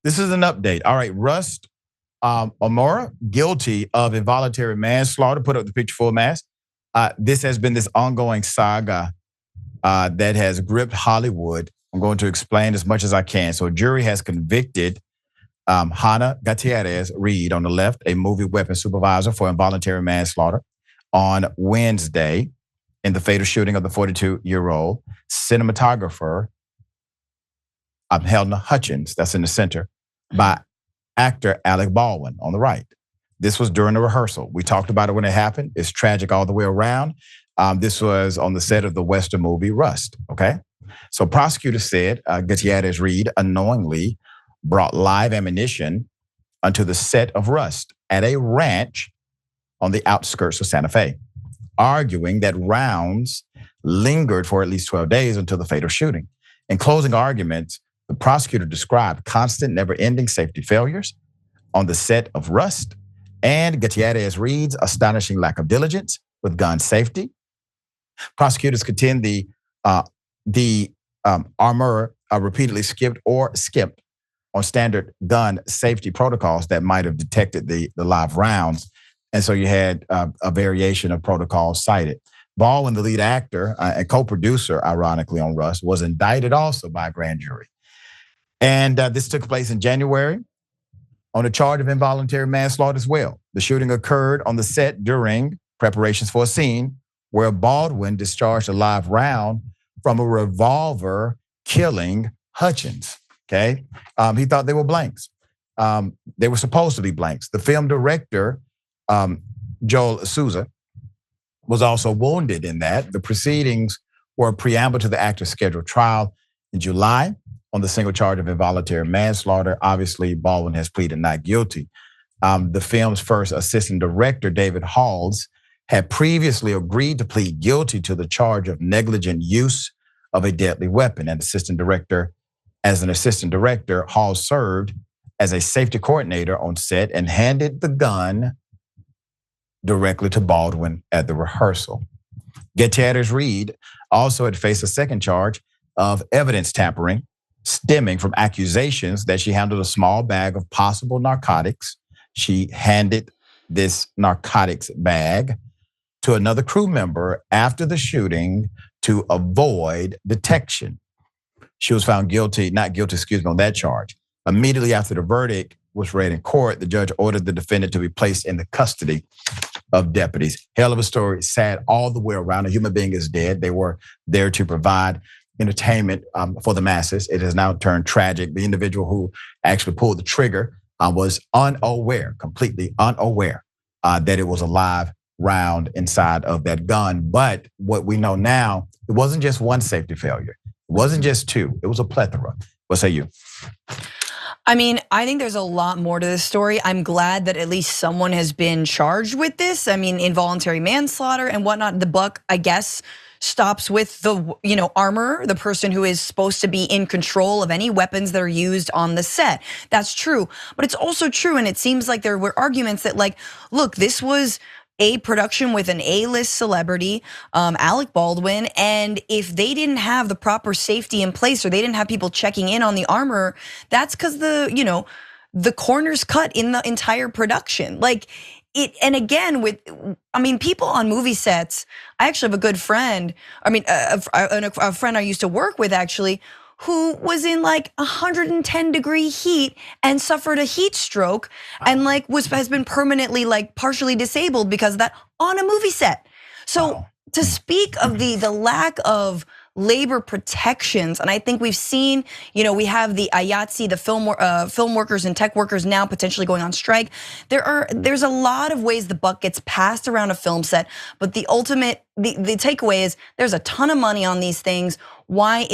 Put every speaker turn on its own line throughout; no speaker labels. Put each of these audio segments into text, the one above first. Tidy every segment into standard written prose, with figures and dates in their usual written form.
This is an update. All right, Rust Amora, guilty of involuntary manslaughter. Put up the picture full mask. This has been this ongoing saga that has gripped Hollywood. I'm going to explain as much as I can. So a jury has convicted Hannah Gutierrez-Reed on the left, a movie weapons supervisor, for involuntary manslaughter on Wednesday in the fatal shooting of the 42-year-old cinematographer Halyna Hutchins, that's in the center, by actor Alec Baldwin on the right. This was during the rehearsal. We talked about it when it happened. It's tragic all the way around. This was on the set of the Western movie Rust, okay? So prosecutors said Gutierrez-Reed unknowingly brought live ammunition onto the set of Rust at a ranch on the outskirts of Santa Fe, arguing that rounds lingered for at least 12 days until the fatal shooting. In closing arguments, the prosecutor described constant, never-ending safety failures on the set of Rust and Gutierrez-Reed's astonishing lack of diligence with gun safety. Prosecutors contend the armorer repeatedly skipped on standard gun safety protocols that might have detected the live rounds. And so you had a variation of protocols cited. Baldwin, the lead actor and co-producer, ironically, on Rust, was indicted also by a grand jury. And this took place in January on a charge of involuntary manslaughter as well. The shooting occurred on the set during preparations for a scene where Baldwin discharged a live round from a revolver, killing Hutchins, okay? He thought they were blanks. They were supposed to be blanks. The film director, Joel Souza, was also wounded in that. The proceedings were a preamble to the actor's scheduled trial in July on the single charge of involuntary manslaughter. Obviously, Baldwin has pleaded not guilty. The film's first assistant director, David Halls, had previously agreed to plead guilty to the charge of negligent use of a deadly weapon. As an assistant director, Halls served as a safety coordinator on set and handed the gun directly to Baldwin at the rehearsal. Gutierrez-Reed also had faced a second charge of evidence tampering, stemming from accusations that she handled a small bag of possible narcotics. She handed this narcotics bag to another crew member after the shooting to avoid detection. She was found not guilty, on that charge. Immediately after the verdict was read in court, the judge ordered the defendant to be placed in the custody of deputies. Hell of a story, sad all the way around. A human being is dead. They were there to provide entertainment for the masses. It has now turned tragic. The individual who actually pulled the trigger was completely unaware that it was a live round inside of that gun. But what we know now, it wasn't just one safety failure. It wasn't just two. It was a plethora. What say you?
I mean, I think there's a lot more to this story. I'm glad that at least someone has been charged with this. I mean, involuntary manslaughter and whatnot. The buck, I guess, stops with the armorer, the person who is supposed to be in control of any weapons that are used on the set. That's true, but it's also true, and it seems like there were arguments that, like, look, this was a production with an A-list celebrity, Alec Baldwin, and if they didn't have the proper safety in place or they didn't have people checking in on the armorer, that's because the corners cut in the entire production. Like it, and again, people on movie sets, I actually have a good friend, a friend I used to work with actually, who was in like 110-degree heat and suffered a heat stroke and has been permanently partially disabled because of that on a movie set. So to speak of the lack of labor protections, and I think we've seen, we have the IATSE, the film workers and tech workers now potentially going on strike. There's a lot of ways the buck gets passed around a film set, but the ultimate, the takeaway is there's a ton of money on these things. Why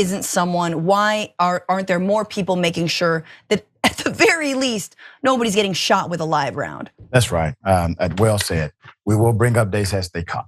aren't there more people making sure that at the very least, nobody's getting shot with a live round?
That's right, well said. We will bring updates as they come.